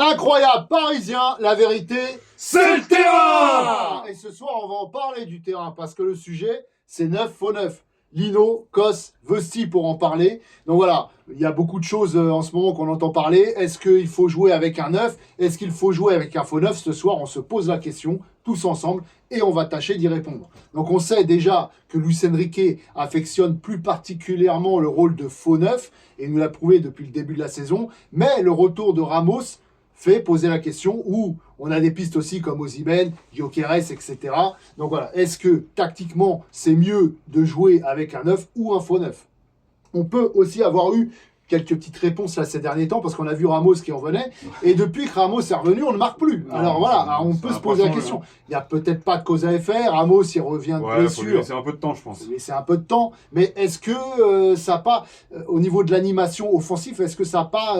Incroyable, parisien, la vérité, c'est le terrain. Et ce soir, on va en parler du terrain, parce que le sujet, c'est neuf, faux neuf. Lino, Kos, Vesti pour en parler. Donc voilà, il y a beaucoup de choses en ce moment qu'on entend parler. Est-ce qu'il faut jouer avec un neuf? Est-ce qu'il faut jouer avec un faux neuf? Ce soir, on se pose la question, tous ensemble, et on va tâcher d'y répondre. Donc on sait déjà que Luis Enrique affectionne plus particulièrement le rôle de faux neuf, et il nous l'a prouvé depuis le début de la saison. Mais le retour de Ramos fait poser la question, où on a des pistes aussi comme Osimhen, Gyökeres, etc. Donc voilà, est-ce que tactiquement c'est mieux de jouer avec un neuf ou un faux neuf? On peut aussi avoir eu quelques petites réponses là ces derniers temps, parce qu'on a vu Ramos qui revenait, et depuis que Ramos est revenu, on ne marque plus. Non, alors voilà, on peut se poser la question. Il n'y a peut-être pas de cause à effet, Ramos il revient de blessure. C'est un peu de temps, je pense. C'est un peu de temps, mais est-ce que ça n'a pas, au niveau de l'animation offensive, est-ce que ça n'a pas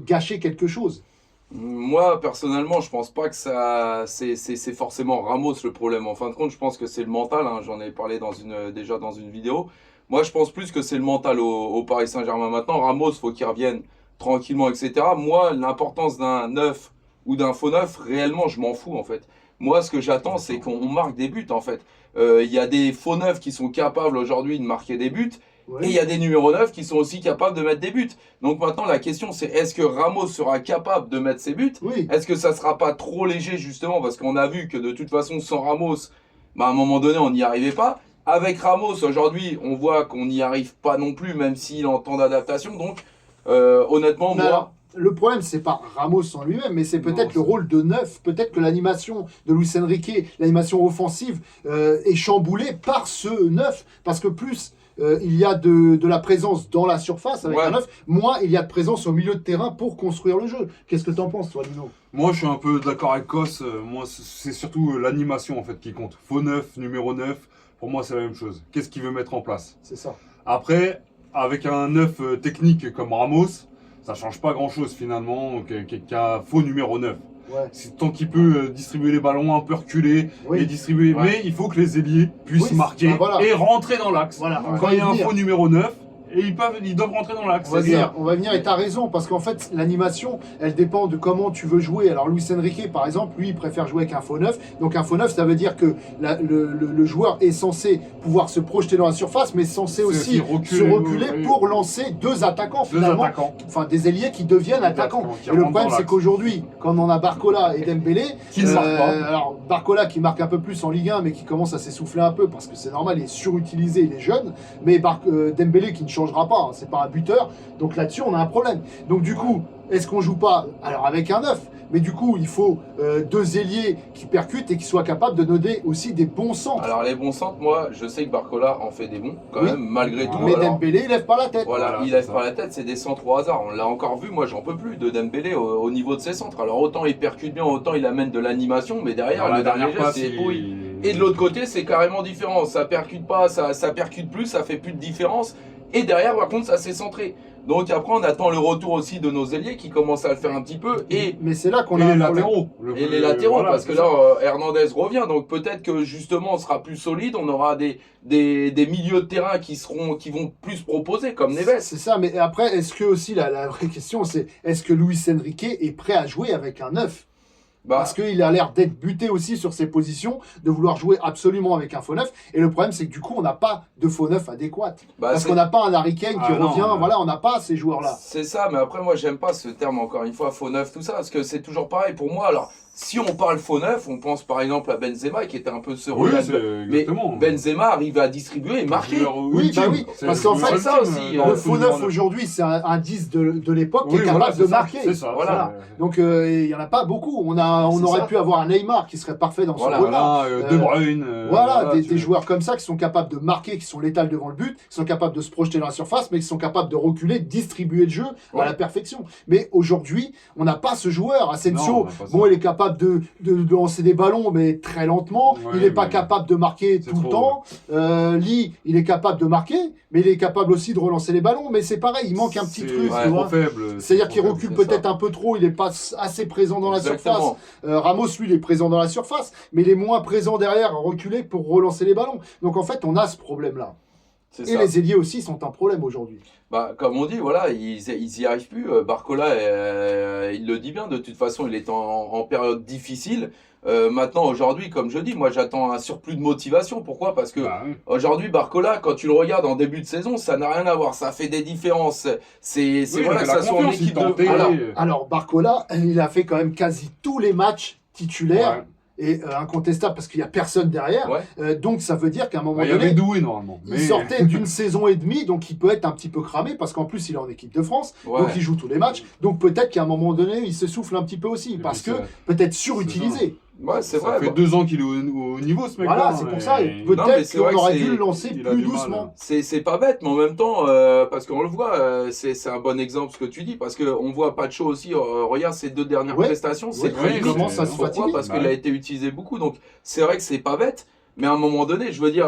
gâché quelque chose? Moi, personnellement, je pense pas que c'est forcément Ramos le problème. En fin de compte, je pense que c'est le mental. Hein. J'en ai parlé déjà dans une vidéo. Moi, je pense plus que c'est le mental au Paris Saint-Germain. Maintenant, Ramos, faut qu'il revienne tranquillement, etc. Moi, l'importance d'un neuf ou d'un faux neuf, réellement, je m'en fous, en fait. Moi, ce que j'attends, c'est qu'on marque des buts, en fait. Il y a des faux neufs qui sont capables aujourd'hui de marquer des buts. Ouais. Et il y a des numéros 9 qui sont aussi capables de mettre des buts. Donc maintenant, la question, c'est est-ce que Ramos sera capable de mettre ses buts? Oui. Est-ce que ça ne sera pas trop léger, justement? Parce qu'on a vu que de toute façon, sans Ramos, à un moment donné, on n'y arrivait pas. Avec Ramos, aujourd'hui, on voit qu'on n'y arrive pas non plus, même s'il est en temps d'adaptation. Donc, honnêtement, Mais moi... alors, le problème, c'est pas Ramos en lui-même, mais c'est peut-être le rôle de neuf. Peut-être que l'animation de Luis Enrique, l'animation offensive, est chamboulée par ce neuf. Parce que plus il y a de la présence dans la surface avec un neuf, moins il y a de présence au milieu de terrain pour construire le jeu. Qu'est-ce que tu en penses, toi, Lino? Moi, je suis un peu d'accord avec Kos. Moi, c'est surtout l'animation en fait qui compte. Faux neuf, numéro 9, pour moi, c'est la même chose. Qu'est-ce qu'il veut mettre en place? C'est ça. Après, avec un neuf technique comme Ramos, ça change pas grand-chose finalement qu'un faux numéro 9. Ouais. C'est tant qu'il peut distribuer les ballons, un peu reculer et distribuer. Ouais. Mais il faut que les ailiers puissent marquer et rentrer dans l'axe. Voilà. Quand il y a un faux numéro 9, et ils doivent rentrer dans l'axe. On va venir et tu as raison, parce qu'en fait, l'animation, elle dépend de comment tu veux jouer. Alors, Luis Enrique, par exemple, lui, il préfère jouer avec un faux neuf. Donc, un faux neuf, ça veut dire que le joueur est censé pouvoir se projeter dans la surface, mais censé aussi se reculer pour lancer deux attaquants, finalement. Enfin, des ailiers qui deviennent attaquants. Et le problème, c'est qu'aujourd'hui, quand on a Barcola et Dembélé, qui ne marquent pas. Alors, Barcola qui marque un peu plus en Ligue 1, mais qui commence à s'essouffler un peu, parce que c'est normal, il est surutilisé, il est jeune. Mais Dembélé qui ne changera pas, hein, c'est pas un buteur, donc là-dessus on a un problème. Donc du coup, est-ce qu'on joue pas alors avec un neuf, mais du coup il faut deux ailiers qui percutent et qui soient capables de donner aussi des bons centres. Alors les bons centres, moi je sais que Barcola en fait des bons quand même, malgré tout. Mais Dembélé il lève pas la tête. Voilà, il lève pas la tête, c'est des centres au hasard. On l'a encore vu, moi j'en peux plus de Dembélé au niveau de ses centres. Alors autant il percute bien, autant il amène de l'animation, mais derrière le dernier geste c'est pourri. Et de l'autre côté c'est carrément différent, ça percute pas, ça percute plus, ça fait plus de différence. Et derrière, par contre, ça s'est centré. Donc après, on attend le retour aussi de nos ailiers qui commencent à le faire un petit peu. Mais c'est là qu'on a les latéraux. Et les latéraux, parce que là, Hernandez revient. Donc peut-être que justement, on sera plus solide. On aura des milieux de terrain qui vont plus proposer, comme Neves. C'est ça, mais après, est-ce que aussi, la vraie question, c'est est-ce que Luis Enrique est prêt à jouer avec un neuf? Parce qu'il a l'air d'être buté aussi sur ses positions, de vouloir jouer absolument avec un faux neuf. Et le problème, c'est que du coup, on n'a pas de faux neuf adéquat. Parce qu'on n'a pas un Harry Kane qui revient. Voilà, on n'a pas ces joueurs-là. C'est ça, mais après, moi, j'aime pas ce terme, encore une fois, faux neuf, tout ça, parce que c'est toujours pareil pour moi. Alors, si on parle faux neuf, on pense par exemple à Benzema qui était un peu ce rôle. Mais Benzema arrive à distribuer et marquer. Oui, parce qu'en fait, ça aussi. Le faux neuf aujourd'hui, c'est un 10 de l'époque qui est capable de marquer. C'est ça, voilà. Donc, il n'y en a pas beaucoup. On aurait pu avoir un Neymar qui serait parfait dans ce rôle-là. De Bruyne. Voilà, des joueurs comme ça qui sont capables de marquer, qui sont létals devant le but, qui sont capables de se projeter dans la surface, mais qui sont capables de reculer, de distribuer le jeu à la perfection. Mais aujourd'hui, on n'a pas ce joueur. Asensio, il est capable de lancer des ballons, mais très lentement. Il n'est pas capable de marquer tout le temps. Lee, il est capable de marquer, mais il est capable aussi de relancer les ballons. Mais c'est pareil, il manque un petit truc. C'est-à-dire qu'il recule peut-être un peu trop, il n'est pas assez présent dans la surface. Ramos, lui, il est présent dans la surface, mais il est moins présent derrière, reculé pour relancer les ballons. Donc en fait, on a ce problème-là. C'est Et ça. les ailiers aussi sont un problème aujourd'hui. Bah, comme on dit, voilà, ils y arrivent plus. Barcola, il le dit bien, de toute façon, il est en période difficile. Maintenant, aujourd'hui, comme je dis, moi j'attends un surplus de motivation. Pourquoi? Parce que Bah, oui. aujourd'hui, Barcola, quand tu le regardes en début de saison, ça n'a rien à voir. Ça fait des différences. C'est Oui, voilà, il que avait ça la soit en confiance, il équipe de. tentait. Voilà. Alors Barcola, il a fait quand même quasi tous les matchs titulaires Ouais. et incontestables parce qu'il n'y a personne derrière. Ouais. Donc ça veut dire qu'à un moment Bah, il y avait donné, Doué normalement. il sortait d'une saison et demie, donc il peut être un petit peu cramé parce qu'en plus il est en équipe de France, Ouais. donc il joue tous les matchs. Donc peut-être qu'à un moment donné, il s'essouffle un petit peu aussi Et parce puis que ça- peut-être surutilisé. Ouais, c'est Ça vrai. fait bah. 2 ans qu'il est au niveau, ce mec-là. Voilà, c'est pour ça. et- Non, mais Peut-être c'est vrai qu'on que aurait c'est- dû le lancer il a plus du mal, doucement. hein. C'est pas bête, mais en même temps, parce qu'on le voit, c'est un bon exemple ce que tu dis, parce qu'on voit Pacho aussi, regarde ses 2 dernières Ouais. prestations, c'est Ouais, très il limite. commence à se Pourquoi? fatiguer. Parce Bah qu'il ouais. a été utilisé beaucoup, donc c'est vrai que c'est pas bête, mais à un moment donné, je veux dire,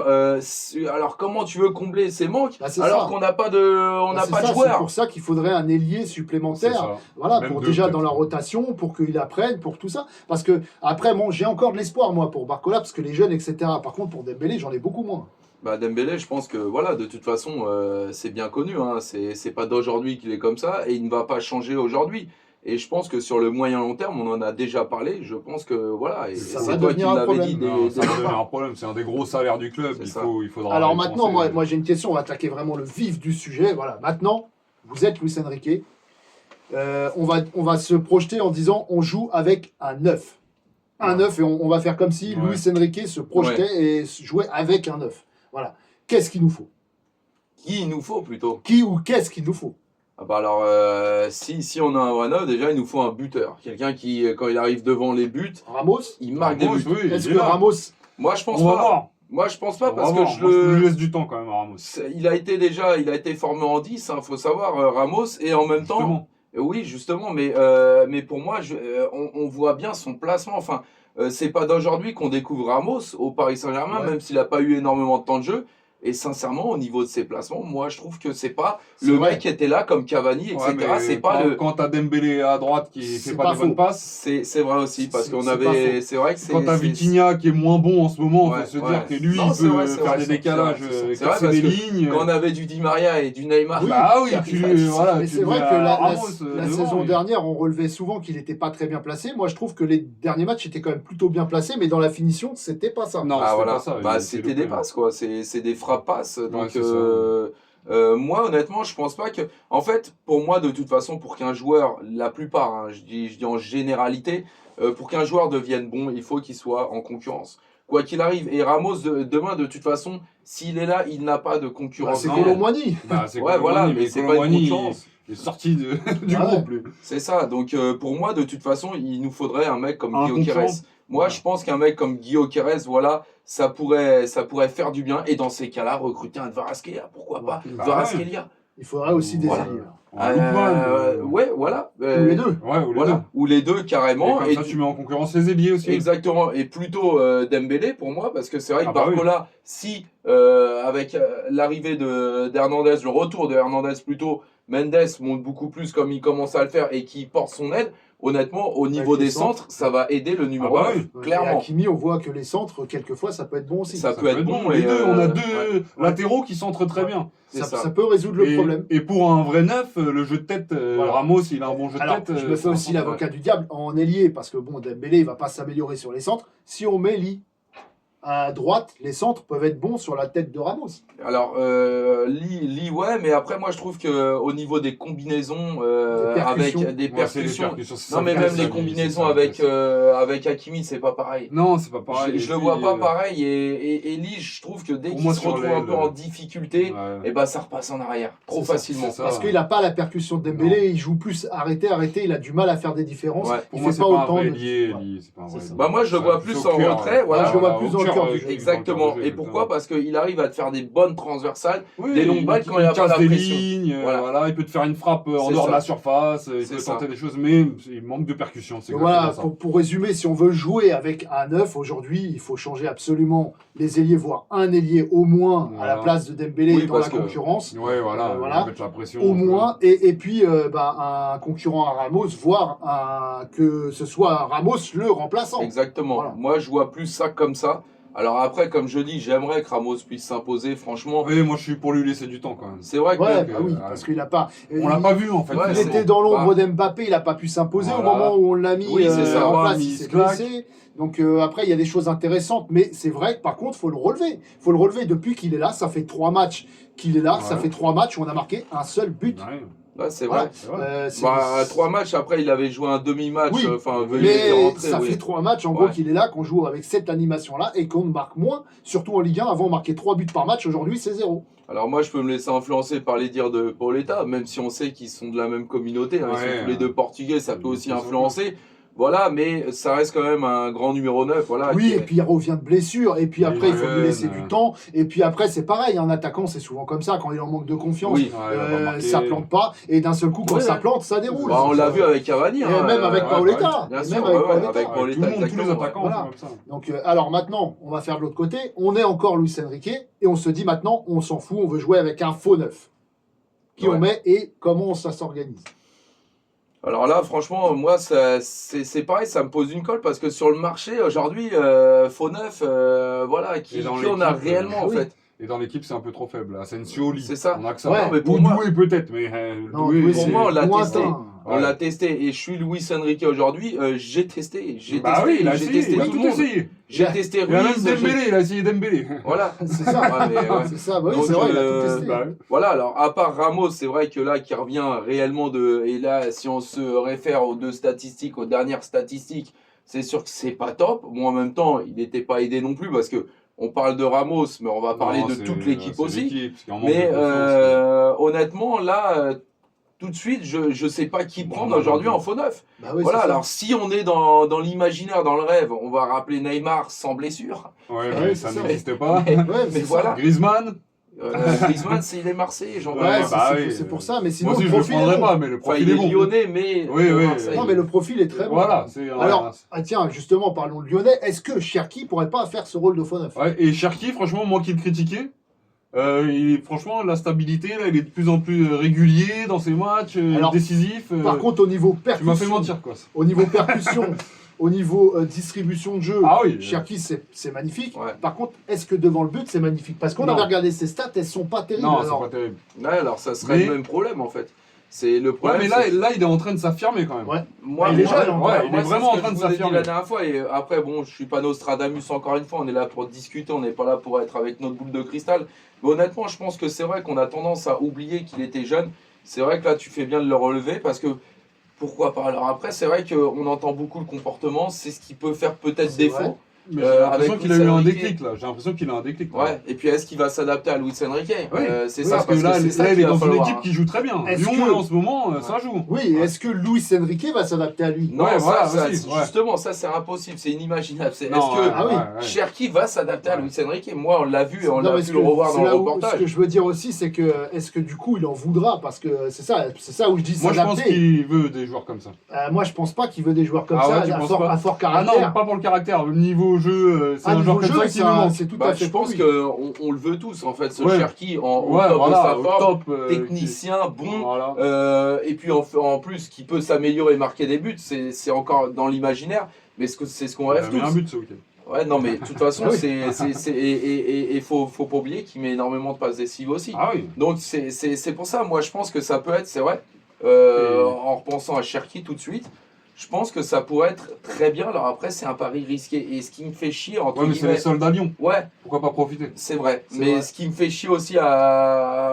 alors comment tu veux combler ces manques Bah, c'est alors ça. qu'on n'a pas Bah, de c'est ça, c'est joueurs? pour ça qu'il faudrait un ailier C'est supplémentaire. ça. Voilà, Même pour deux, déjà peut-être. dans la rotation, pour qu'il apprenne, pour tout ça. Parce que, après, bon, j'ai encore de l'espoir, moi, pour Barcola, parce que les jeunes, etc. Par contre, pour Dembélé, j'en ai beaucoup moins. Bah Dembélé, je pense que voilà, de toute façon, c'est bien connu, hein, c'est pas d'aujourd'hui qu'il est comme ça, et il ne va pas changer aujourd'hui. Et je pense que sur le moyen long terme, on en a déjà parlé. Je pense que voilà, et Ça c'est va toi qui devenir un l'avais problème. dit Non, ça dès va le devenir départ. un problème. C'est un des gros salaires du club. C'est Il ça. faudra. Alors y maintenant, penser. moi j'ai une question, on va attaquer vraiment le vif du sujet. Voilà, maintenant, vous êtes Luis Enrique. On va se projeter en disant on joue avec un 9. Un Ouais. 9 et on va faire comme si Ouais. Luis Enrique se projetait et jouait avec un 9. Voilà. Qu'est-ce qu'il nous faut? Qui il nous faut plutôt? Qui ou qu'est-ce qu'il nous faut? Ah bah alors, si on a un vrai neuf, déjà il nous faut un buteur. Quelqu'un qui, quand il arrive devant les buts, Ramos? il marque des Ramos, buts. oui, il Est-ce est que là. Ramos... Moi je pense On va pas. voir. Moi je pense pas On parce va que voir. je Moi, le. lui laisse du temps quand même à Ramos. Il a été formé en 10, faut savoir, Ramos, et en même temps. Justement. Oui, justement, mais pour moi, on voit bien son placement. Enfin, c'est pas d'aujourd'hui qu'on découvre Ramos au Paris Saint-Germain, Ouais. même s'il n'a pas eu énormément de temps de jeu. Et sincèrement, au niveau de ses placements, moi je trouve que c'est pas C'est le vrai. mec qui était là comme Cavani, etc. Ouais, mais c'est pas le. Quand t'as Dembélé à droite qui C'est fait pas pas des bonnes faux. passes, C'est vrai aussi, parce C'est- qu'on c'est pas avait. faux. C'est vrai que c'est. quand t'as c'est- Vitinha qui est moins bon en ce moment, Ouais, faut se ouais. dire que lui, Non, il c'est peut vrai, c'est faire vrai, des c'est décalages, vrai, c'est vrai, casser parce des que lignes. Quand on avait du Di Maria et du Neymar, Oui. Bah oui, Mais tu c'est le vrai mets que à la Ramos, la devant, saison oui. dernière, on relevait souvent qu'il n'était pas très bien placé. Moi, je trouve que les derniers matchs étaient quand même plutôt bien placés, mais dans la finition, c'était pas ça. Non, ah c'était voilà, pas ça. bah, il s'est c'était loupé. des passes quoi, c'est des frappes passes. Donc c'est ça. moi honnêtement, je pense pas que. En fait, pour moi, de toute façon, pour qu'un joueur, la plupart, hein, je dis en généralité, pour qu'un joueur devienne bon, il faut qu'il soit en concurrence. Quoi qu'il arrive. Et Ramos, demain, de toute façon, s'il est là, il n'a pas de Bah, concurrence. c'est non. Colomboigny. Bah, c'est Ouais, Colomboigny, voilà, mais mais c'est pas une Colomboigny, concurrence. il est sorti du Ah ouais. groupe. lui. C'est ça. Donc pour moi, de toute façon, il nous faudrait un mec comme Un Guillaume concurrent. Quérez. Moi, Voilà. je pense qu'un mec comme Guillaume Quérez, voilà, ça pourrait faire du bien. Et dans ces cas-là, recruter un Kvaratskhelia, pourquoi pas? Bah Kvaratskhelia. Il faudrait aussi des Voilà. alliés. Un Lookman, Ouais, voilà. Ou les deux. Ouais, ou les Voilà. deux. Ou les deux Et carrément. comme Et ça, tu mets en concurrence les ailiers aussi. exactement. Et plutôt Dembélé pour moi, parce que c'est vrai que Ah bah oui. Barcola, si avec l'arrivée d'Hernandez, le retour de Hernandez plutôt, Mendes monte beaucoup plus comme il commence à le faire et qui porte son aide, honnêtement, au niveau les des centres, ça va aider le numéro Ah bah 9, oui. Et clairement. Hakimi, on voit que les centres, quelquefois, ça peut être bon aussi. Ça peut être bon. Les et, deux, on a deux ouais, latéraux qui centrent très bien. c'est ça. Ça peut résoudre le et, problème. et pour un vrai neuf, le jeu de tête, Voilà. Ramos, il a un bon jeu de Alors, tête. je me fais aussi l'avocat du diable en ailier, parce que bon, Dembélé, il va pas s'améliorer sur les centres. Si on met Lee à droite, les centres peuvent être bons sur la tête de Ramos. Alors, Lee, ouais, mais après, moi, je trouve qu'au niveau des combinaisons, Des avec percussions. des Ouais, c'est les percussions. percussions, c'est Non, ça mais le même casse, les ça, combinaisons c'est ça le avec Hakimi, c'est pas pareil. Non, c'est pas pareil. Je Et le puis, vois pas pareil. Et Lee, je trouve que dès pour qu'il moi, se sur retrouve un peu l'aile, en difficulté, ouais. et ben ça repasse en arrière trop C'est ça, facilement. c'est ça. Parce qu'il n'a pas la percussion de Dembélé, il joue plus arrêté, il a du mal à faire des différences. Ouais. Pour Il moi, fait c'est pas pas un autant vrai de. lié, Ouais. Lee, c'est pas un vrai C'est ça. lié. Bah, moi, je le Ça, vois plus plus au en cœur, retrait, voilà. je le vois plus dans le cœur du jeu. Exactement. Et pourquoi? Parce qu'il arrive à te faire des bonnes transversales. Oui, Des longues balles quand il y a pas casse la des pression. lignes, Voilà. voilà, il peut te faire une frappe en C'est dehors de ça. la surface, il C'est peut ça. tenter des choses, mais il manque de percussion. C'est Donc voilà, exactement ça. pour résumer, si on veut jouer avec un 9 aujourd'hui, il faut changer absolument les ailiers, voire un ailier au moins à la Voilà. place de Dembélé Oui, dans la parce que- concurrence. Ouais, voilà, Voilà. mettre la pression. Au un peu. moins, et puis un concurrent à Ramos, voire que ce soit Ramos le remplaçant. Exactement. Voilà. Moi, je vois plus ça comme ça. Alors après, comme je dis, j'aimerais que Ramos puisse s'imposer, franchement. Oui, moi je suis pour lui laisser du temps quand même. C'est vrai que Ouais, que, bah oui, parce qu'il a pas. On l'a pas vu en fait. Ouais, Il c'est était bon. dans l'ombre Bah. d'Mbappé, il n'a pas pu s'imposer au Voilà. moment où on l'a mis Oui, c'est ça. en place, Mais il il s'est se claque. blessé. Donc après, il y a des choses intéressantes, mais c'est vrai que par contre, il faut le relever. Il faut le relever depuis qu'il est là. Ça fait 3 matchs qu'il est là. Ouais. Ça fait 3 matchs où on a marqué un seul but. Ouais, Ouais, c'est Voilà. vrai. c'est vrai. C'est- Bah, 3 matchs après, il avait joué un demi-match. Oui, Enfin, il était mais rentré, ça oui. fait 3 matchs en Ouais. gros qu'il est là, qu'on joue avec cette animation-là et qu'on marque moins, surtout en Ligue 1. Avant, on marquait 3 buts par match. Aujourd'hui, c'est 0. Alors moi, je peux me laisser influencer par les dires de Paoletta, même si on sait qu'ils sont de la même communauté. Hein, ils Ouais, sont tous les deux portugais, ça peut aussi c'est ça. influencer. Voilà, mais ça reste quand même un grand numéro 9. Voilà, Oui, qui et est- puis il revient de blessure, et puis Il est après il faut lui jeune, laisser du temps, et puis après c'est pareil, un attaquant c'est souvent comme ça, quand il en manque de confiance, Oui. Ouais, il va pas marquer. ça plante pas, et d'un seul coup quand Ouais, ça ouais. plante, ça déroule. Bah, on l'a vu avec Cavani. Et hein, même avec ouais, Paoletta. bien Et sûr, même ouais, avec ouais, Paoletta. avec Ouais, Paoletta, tout le monde, tous les exactement, attaquants voilà. font comme ça. Donc alors maintenant, on va faire de l'autre côté, on est encore Luis Enrique, et on se dit maintenant, on s'en fout, on veut jouer avec un faux neuf. Qui Ouais. on met et comment ça s'organise. Alors là, franchement, moi, c'est pareil, ça me pose une colle parce que sur le marché aujourd'hui, faux neuf, voilà, qui Et dans on a l'équipe, réellement en oui. fait. Et dans l'équipe, c'est un peu trop faible. Asensio, Lee. C'est ça. On a que ça. Ouais. Non, mais pour Ou moi, Doué peut-être, mais Non, Doué, Doué, pour c'est- moi, on l'a lointain. testé. On Ouais. l'a testé et je suis Luis Enrique aujourd'hui. J'ai testé, Bah testé, oui, il a j'ai essayé, testé il a tout le tout monde. essayé. J'ai testé Il a même Ruiz. Dembélé, il a essayé Dembélé. Voilà. C'est ça, Ouais, mais, ouais. c'est ça, bah oui, Donc, c'est vrai, il a tout testé. Bah, Voilà, alors à part Ramos, c'est vrai que là qui revient réellement de. Et là, si on se réfère aux deux statistiques, aux dernières statistiques, c'est sûr que c'est pas top. Bon, en même temps, il n'était pas aidé non plus parce que on parle de Ramos, mais on va parler non, de c'est- toute l'équipe c'est aussi. l'équipe, parce qu'il en manque Mais de confiance, honnêtement, là, tout de suite, je sais pas qui prendre non, aujourd'hui non. en faux neuf. Bah oui, Voilà, c'est ça. alors si on est dans l'imaginaire, dans le rêve, on va rappeler Neymar sans blessure. Ouais, Ouais, mais c'est ça ça. n'existe pas. Mais, Ouais, mais c'est ça. voilà, Griezmann, Griezmann, c'est il est Marseillais, j'en Ouais, Ouais, c'est bah c'est- oui. c'est pour ça, mais sinon moi aussi le je le profil est prendrais bon. pas, mais le Enfin, profil il est est bon. lyonnais, mais Oui, pour oui. Marseille. Non, mais le profil est très bon. Voilà, c'est Alors, tiens, justement, parlons de Lyonnais. Est-ce que Cherki pourrait pas faire ce rôle de faux neuf? ouais, et Cherki, franchement, moi qui le critiquais, franchement, la stabilité, là, il est de plus en plus régulier dans ses matchs, Alors, décisif. Par contre, au niveau tu m'as fait percussion, mentir, quoi. au niveau percussion, au niveau distribution de jeu, Ah oui. Cherki, c'est magnifique. Ouais. Par contre, est-ce que devant le but, c'est magnifique? Parce qu'on Non. avait regardé ses stats, elles sont pas terribles. Non, c'est alors. pas terrible. Ouais, alors ça serait Mais- le même problème en fait. C'est le Ouais, problème. mais là, c'est- il est en train de s'affirmer quand même. Ouais. moi, il est moi, jeune, encore. moi, Ouais, il est c'est vraiment ce en train que de je vous ai dit s'affirmer. la dernière fois. Et après, bon, je suis pas Nostradamus encore une fois. On est là pour discuter. On n'est pas là pour être avec notre boule de cristal. Mais honnêtement, je pense que c'est vrai qu'on a tendance à oublier qu'il était jeune. C'est vrai que là, tu fais bien de le relever parce que pourquoi pas. Alors après, c'est vrai qu'on entend beaucoup le comportement. C'est ce qui peut faire peut-être C'est vrai. défaut. Mais j'ai l'impression avec qu'il a eu Luis un Enrique. déclic là. J'ai l'impression qu'il a un déclic. là. Ouais. Et puis est-ce qu'il va s'adapter à Luis Enrique? Oui. C'est Oui, ça. parce que là, c'est ça là, il qu'il est va dans une falloir, équipe hein. qui joue très bien. Est-ce Lyon, que- là, en ce moment, ça joue. Oui, et est-ce que Luis Enrique va s'adapter à lui? Non, Ouais, voilà, ça, aussi, ouais. justement, ça c'est impossible, c'est inimaginable. Est-ce Non, que Ah oui. Cherki va s'adapter à Ouais. Luis Enrique? Moi, on l'a vu et on Non, l'a mais pu ce le que- revoir c'est dans le là où- Ce reportage. que je veux dire aussi, c'est que est-ce que du coup il en voudra? Parce que c'est ça où je dis Moi, je pense s'adapter. qu'il veut des joueurs comme ça. Moi, je pense pas qu'il veut des joueurs comme Ah ça, ouais, tu penses à pas fort Ah non, caractère. pas pour le caractère. Le niveau jeu, c'est un niveau joueur comme jeu, ça qui me manque. c'est tout Bah, à fait je pour pense lui. qu'on le veut tous, en fait, ce Ouais. Cherki au Ouais, top de voilà, sa au forme, top. technicien, bon. Voilà. Et puis en plus, qui peut s'améliorer et marquer des buts, c'est encore dans l'imaginaire, mais c'est ce qu'on Il a rêve mis un tous. but ce week-end. Ouais, non, mais de toute façon, Ah oui. et faut pas oublier qu'il met énormément de passes décisives aussi. Ah oui. Donc c'est pour ça, moi je pense que ça peut être, c'est vrai, en repensant à Cherki tout de suite, je pense que ça pourrait être très bien. Alors après, c'est un pari risqué. Et ce qui me fait chier, entre Ouais, mais c'est guillemets, les soldats Lyon. ouais, Pourquoi pas profiter? c'est vrai. C'est Mais vrai. ce qui me fait chier aussi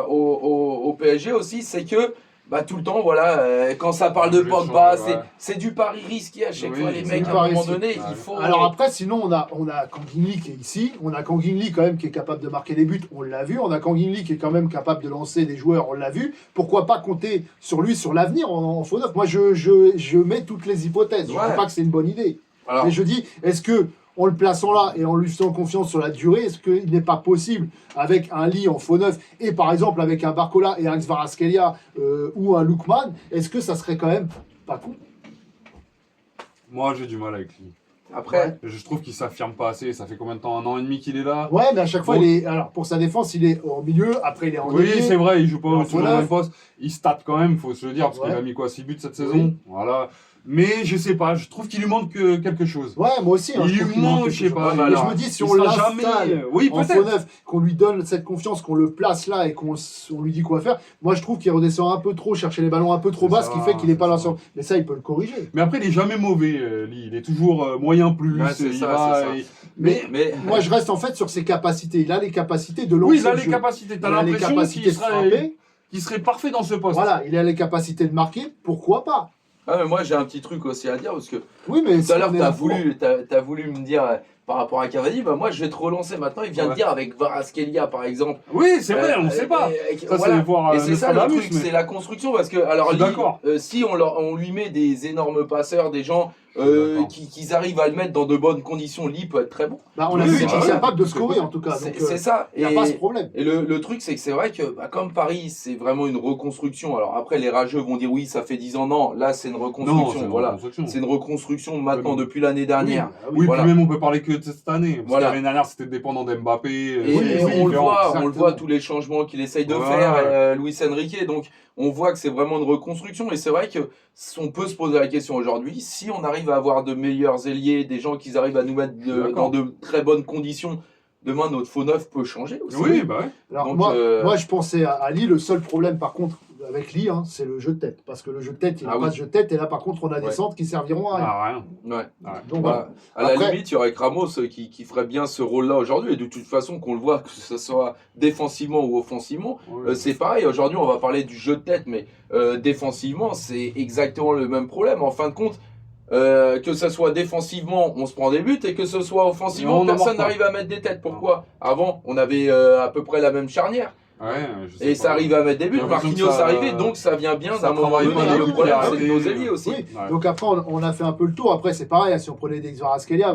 au PSG aussi, c'est que bah, tout le temps, voilà, quand ça parle de Obligé de Pogba, changer, ouais. c'est du pari risqué à chaque Oui, fois. Les c'est mecs, du à un pari moment risqué. donné, Ouais. il faut. Alors après, sinon, on a Kanginli qui est ici. On a Kanginli quand même qui est capable de marquer des buts, on l'a vu. On a Kanginli qui est quand même capable de lancer des joueurs, on l'a vu. Pourquoi pas compter sur lui, sur l'avenir en faux neuf? Moi, je mets toutes les hypothèses. Je ne Ouais. dis pas que c'est une bonne idée. Alors, Mais je dis, est-ce que en le plaçant là et en lui faisant confiance sur la durée, est-ce qu'il n'est pas possible avec un Lee en faux neuf et par exemple avec un Barcola et un Kvaratskhelia ou un Lookman, est-ce que ça serait quand même pas cool? Moi, j'ai du mal avec lui. après, Je trouve qu'il s'affirme pas assez. Ça fait combien de temps? 1 an et demi qu'il est là? Ouais, mais à chaque fois, Bon. alors pour sa défense, il est au milieu, après il est en Oui, ailier. c'est vrai, il joue pas En toujours faux dans neuf. les postes. Il stat quand même, faut se le dire, parce Ouais. qu'il a mis quoi, 6 buts cette saison. Oui. Voilà. Mais je sais pas, je trouve qu'il lui manque quelque chose. Ouais, moi aussi. Hein, Il je trouve lui qu'il manque, quelque je sais chose. pas. Mais alors, je me dis, si il on sera l'installe Oui, en faux peut-être. neuf, qu'on lui donne cette confiance, qu'on le place là et on lui dit quoi faire, moi je trouve qu'il redescend un peu trop, chercher les ballons un peu trop C'est bas, ça, ce qui fait qu'il n'est c'est pas là ça. sur. Mais ça, il peut le corriger. Mais après, il est jamais mauvais, Lee. Il est toujours moyen plus. Ouais, c'est il ça, va, c'est ça. il- Mais Moi, je reste en fait sur ses capacités. Il a les capacités de Oui, lancer il a le les jeu. capacités. T'as Il a les l'impression capacités de frapper. qu'il serait parfait dans ce poste. Voilà, il a les capacités de marquer. Pourquoi pas? ah, mais moi j'ai un petit truc aussi à dire parce que Oui, mais tout à l'heure on est t'as là pour. voulu me dire par rapport à Cavani, bah moi je vais te relancer maintenant. Il vient de Ouais. dire avec Kvaratskhelia par exemple. Oui, c'est vrai, on ne sait pas. Ça, Voilà. c'est voir Et c'est ça le Nostradamus, truc, mais- c'est la construction parce que alors Je suis Lee, d'accord. si on lui met des énormes passeurs, des gens Je suis d'accord. qui arrivent à le mettre dans de bonnes conditions, Lee peut être très bon. Bah, on a Oui, vu c'est qu'il est vrai. capable de scorer en tout cas. C'est Donc, c'est ça. il n'y a pas ce problème. Et le truc, c'est que c'est vrai que bah, comme Paris, c'est vraiment une reconstruction. Alors après, les rageux vont dire oui, ça fait 10 ans. Non, là, c'est une Non, reconstruction. c'est une Voilà. reconstruction. C'est une reconstruction maintenant Oui, mais- depuis l'année dernière. Oui, Voilà. puis même on peut parler que de cette année. Parce Voilà. que l'année dernière, c'était dépendant d'Mbappé. Et, Oui, et oui, on le différent. voit, exactement. tous les changements qu'il essaye de Voilà. faire, Luis Enrique. Donc, on voit que c'est vraiment une reconstruction. Et c'est vrai que on peut se poser la question aujourd'hui, si on arrive à avoir de meilleurs ailiers, des gens qui arrivent à nous mettre dans D'accord. de très bonnes conditions, demain notre faux neuf peut changer aussi. Oui, bah ouais. Alors Donc, moi, je pensais à Lee. Le seul problème, par contre, avec Lee, hein, c'est le jeu de tête. Parce que le jeu de tête, il n'y a Ah pas oui. de jeu de tête. Et là, par contre, on a des Ouais. centres qui serviront à rien. Ah, rien. Ouais. Ouais. Donc Bah, voilà. à la Après- limite, il y aurait que Ramos qui ferait bien ce rôle-là aujourd'hui. Et de toute façon, qu'on le voit, que ce soit défensivement ou offensivement, Ouais. c'est pareil. Aujourd'hui, on va parler du jeu de tête, mais défensivement, c'est exactement le même problème. En fin de compte, que ce soit défensivement, on se prend des buts, et que ce soit Et offensivement, on en personne marque pas. n'arrive à mettre des têtes. Pourquoi? Avant, on avait à peu près la même charnière. Ouais, je sais Et pas. ça arrive à mettre des buts. J'ai l'impression que Marquinhos ça- arrivé, donc ça vient bien ça d'un moment travaille donné. pas Et non le plus, problème, ah c'est oui, de nos ailiers aussi. Oui. Ouais. Donc après, on a fait un peu le tour. Après, c'est pareil. Hein, si on prenait des Kvaratskhelia,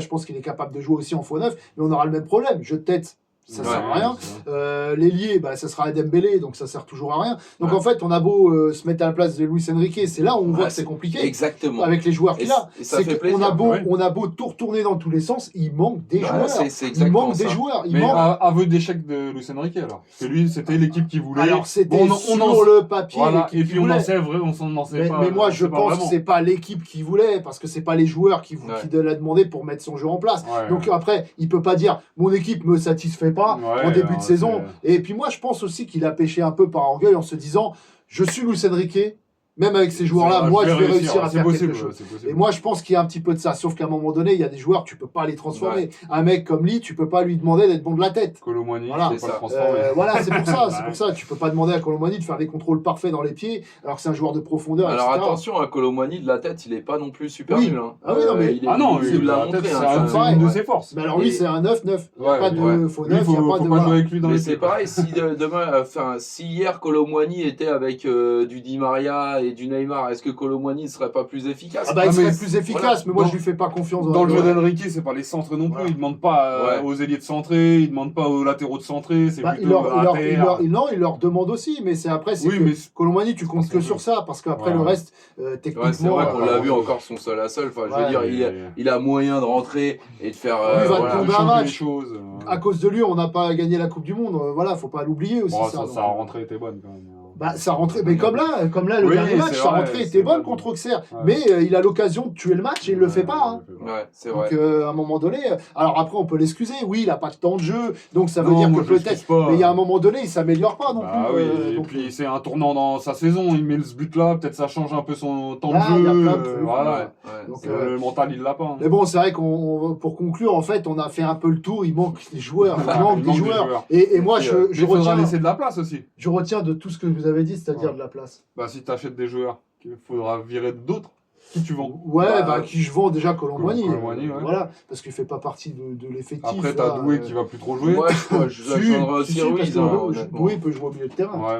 je pense qu'il est capable de jouer aussi en faux neuf. Mais on aura le même problème. Jeu de tête, ça Ouais, sert à rien. c'est vrai. L'ailier, bah, ça sera Dembélé, donc ça sert toujours à rien. Donc Ouais. en fait, on a beau se mettre à la place de Luis Enrique, c'est là où on voit Ouais, que c'est compliqué. Exactement. Avec les joueurs qu'il a. Et ça C'est fait qu'on plaisir. a beau, Ouais. on a beau tout retourner dans tous les sens, il manque des Ouais, joueurs. c'est Il exactement manque des ça. joueurs. Il Mais manque. aveu d'échec de Luis Enrique alors. Parce que lui, c'était l'équipe qui voulait. Alors c'était Bon, sur en- le papier Voilà, l'équipe et qui puis on voulait. en sait vrai, on s'en sait Mais, pas. mais moi, on je sait pas pense que vraiment. c'est pas l'équipe qui voulait, parce que c'est pas les joueurs qui Ouais. l'a demandé pour mettre son jeu en place. Ouais. Donc après, il peut pas dire mon équipe me satisfait pas Ouais, en début de alors, saison. Et puis moi, je pense aussi qu'il a pêché un peu par orgueil en se disant je suis Luis Enrique, même avec ces joueurs-là, c'est- moi je vais réussir à c'est faire possible, quelque chose. c'est possible. Et moi, je pense qu'il y a un petit peu de ça. Sauf qu'à un moment donné, il y a des joueurs, tu peux pas les transformer. Un mec comme Lee, tu peux pas lui demander d'être bon de la tête. Colomani, Voilà. je peux C'est pas le ça. transformer. Voilà, c'est pour ça. C'est Ouais. pour ça. Tu peux pas demander à Colomani de faire des contrôles parfaits dans les pieds, alors que c'est un joueur de profondeur. Alors etc. attention, à Colomani de la tête, il est pas non plus super Oui. nul. Hein. Ah oui, non, mais- il Ah non, il l'a la montré. tête, hein, c'est ça- pareil, une de ouais. ses forces. Mais alors lui, Et- c'est un 9-9. Il n'y a Ouais, pas de ouais. faux Lui, 9, il n'y a faut pas de. pas voilà. jouer avec lui dans Mais les c'est pieds. pareil, si demain, enfin, si hier Colomani était avec du Di Maria et du Neymar, est-ce que Colomani ne serait pas plus efficace? Ah bah, Ah, il serait mais plus efficace, voilà. mais moi Dans- je lui fais pas confiance. Dans le jeu Ouais. d'Enrique, c'est pas les centres non plus. Voilà. Il demande pas Ouais. aux ailiers de centrer, il demande pas aux latéraux de centrer, c'est Bah, plutôt à terre. non, il leur demande aussi, mais c'est après, c'est Oui, que mais Colomani, tu comptes Parce que que- sur ça, parce qu'après Ouais. le reste, Ouais, techniquement. c'est vrai qu'on l'a ouais. vu encore son seul à seul. Enfin, je Ouais. veux dire, il a moyen de rentrer et de faire. Lui, il va te voilà. tomber un changer match. les choses. À cause de lui, on n'a pas gagné la Coupe du Monde. Voilà, faut pas l'oublier aussi. Bon, ça, ça, donc. sa rentrée était bonne quand même. Bah, ça rentrait, mais comme là, le Oui, dernier match, c'est sa vrai, rentrée c'est était bonne vrai. contre Auxerre. Ouais. Mais il a l'occasion de tuer le match et il le fait pas. Hein. Ouais, c'est vrai. Donc à un moment donné, alors après on peut l'excuser, oui, il a pas de temps de jeu, donc ça veut Non, dire moi, que je l'excuse peut-être, pas. mais il y a un moment donné, il s'améliore pas non Bah plus. oui, et donc, puis c'est un tournant dans sa saison, il met ce but-là, peut-être ça change un peu son temps Ah, de il y a jeu. plein de trucs. Voilà. Ouais, ouais. Donc, C'est vrai. Le mental, il l'a pas. hein. mais bon, c'est vrai pour conclure, en fait, on a fait un peu le tour, il manque des joueurs, il manque des joueurs. Et moi, Puis, je Il faudra retiens, laisser de la place aussi. je retiens de tout ce que vous avez dit, c'est-à-dire Ouais. de la place. Bah, si tu achètes des joueurs, il faudra virer d'autres. Qui tu vends Ouais, Bah, qui je vends déjà Colomboigny. Colomboigny, ouais. Voilà, parce qu'il fait pas partie de l'effectif. Après, t'as là, Doué qui va plus trop jouer. Moi, je Si, j'aimerais si, aussi si, parce Ruiz. que hein, honnêtement. Doué peut jouer au milieu de terrain. Ouais.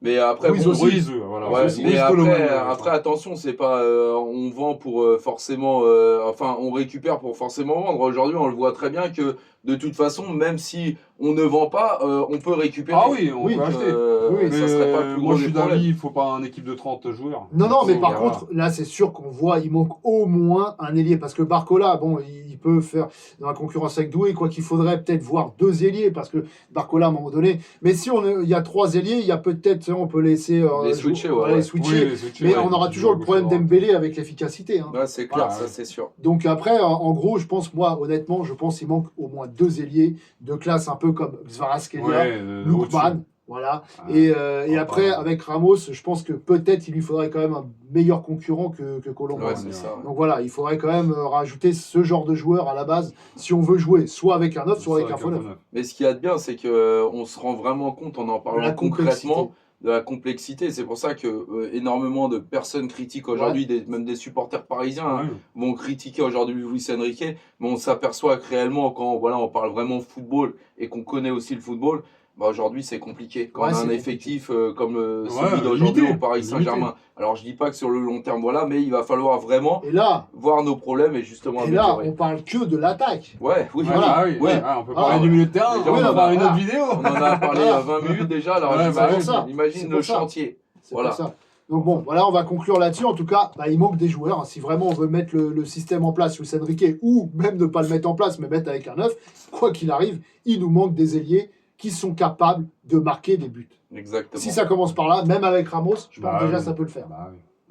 Mais après, Ruiz bon, aussi. Ruiz, voilà. Ouais, Ruiz, mais Colomani, après, attention, c'est pas on vend pour forcément enfin on récupère pour forcément vendre. Aujourd'hui, on le voit très bien que de toute façon, même si on ne vend pas, on peut récupérer. Ah oui, on Oui, peut acheter. Oui, ça serait pas le plus moi, gros je suis des problèmes. d'avis, il faut pas une équipe de 30 joueurs. Non, mais par Voilà. contre, là, c'est sûr qu'on voit, il manque au moins un ailier. Parce que Barcola, bon, il peut faire dans la concurrence avec Doué, quoi qu'il faudrait peut-être voir 2 ailiers. Parce que Barcola, à un moment donné. Mais si il y a 3 ailiers, il y a peut-être, on peut laisser. Les switcher, ouais, les ouais. switcher. les switcher, Mais ouais, on aura tu toujours joues à le gauche, problème à droite. d'Embélé avec l'efficacité. Hein. Ouais, c'est clair, Voilà. ça c'est sûr. Donc après, en gros, je pense, moi, honnêtement, je pense qu'il manque au moins 2 ailiers de classe un peu comme Kvaratskhelia, Ouais, Lookman. Voilà. Ah, Et après, avec Ramos, je pense que peut-être il lui faudrait quand même un meilleur concurrent que Colombo. Ouais, c'est ça. Donc voilà, il faudrait quand même rajouter ce genre de joueur à la base si on veut jouer soit avec un 9, soit avec un faux 9. Mais ce qu'il y a de bien, c'est qu'on se rend vraiment compte en La parlant complexité. concrètement de la complexité. C'est pour ça que énormément de personnes critiquent aujourd'hui, même des supporters parisiens, hein, vont critiquer aujourd'hui Luis Enrique, mais on s'aperçoit que réellement, quand voilà, on parle vraiment football et qu'on connaît aussi le football, bah aujourd'hui c'est compliqué. Quand on a un effectif comme celui d'aujourd'hui limité, au Paris Saint-Germain. Alors je dis pas que sur le long terme, voilà, mais il va falloir vraiment Et là, voir nos problèmes et justement améliorer. on parle que de l'attaque. Ouais, oui, Voilà. On peut parler du milieu de terrain, Déjà, on va faire une autre voilà. vidéo. On en a parlé il y a 20 minutes déjà, alors Ouais, bah, c'est pour ça. imagine C'est le pour ça. chantier. C'est Voilà. pour ça. Donc bon, voilà, on va conclure là-dessus. En tout cas, il manque des joueurs. Si vraiment on veut mettre le système en place, Luis Enrique, ou même ne pas le mettre en place, mais mettre avec un 9, quoi qu'il arrive, il nous manque des ailiers qui sont capables de marquer des buts. Exactement. Si ça commence par là, même avec Ramos, je pense déjà ça peut le faire.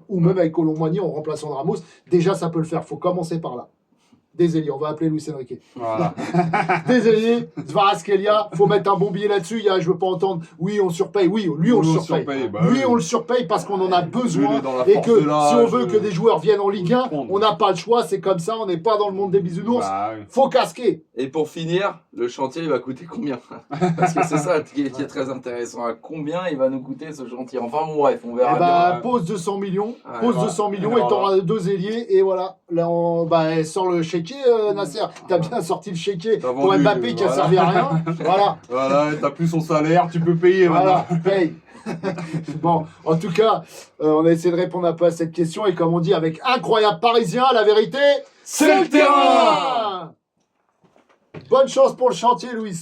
Ou même avec Colomboigny en remplaçant de Ramos, déjà ça peut le faire. Il faut commencer par là. Des ailiers, on va appeler Luis Enrique. Voilà. Des ailiers, Kvaratskhelia, faut mettre un bon billet là-dessus. Je veux pas entendre, oui, on surpaye. Oui, lui, on le surpaye. Lui, on le surpaye parce qu'on en a besoin. Et que si on veut que des joueurs viennent en Ligue 1, on n'a pas le choix, c'est comme ça, on n'est pas dans le monde des bisounours. Faut casquer. Et pour finir, le chantier il va coûter combien? Parce que c'est ça qui est très intéressant. À combien il va nous coûter ce chantier? Enfin bon, bref, on verra bien. Pose 200 millions, Ouais, pose voilà. 200 millions et t'auras 2 ailiers. Et voilà, là, sort le chéquier, Nasser. T'as bien sorti le chéquier T'as pour vendu, Mbappé qui a servi à rien. Voilà. Voilà, t'as plus son salaire, tu peux payer Voilà, maintenant. paye. Bon, en tout cas, on a essayé de répondre un peu à cette question et comme on dit avec incroyable parisien, la vérité, c'est le terrain. Bonne chance pour le chantier, Louis.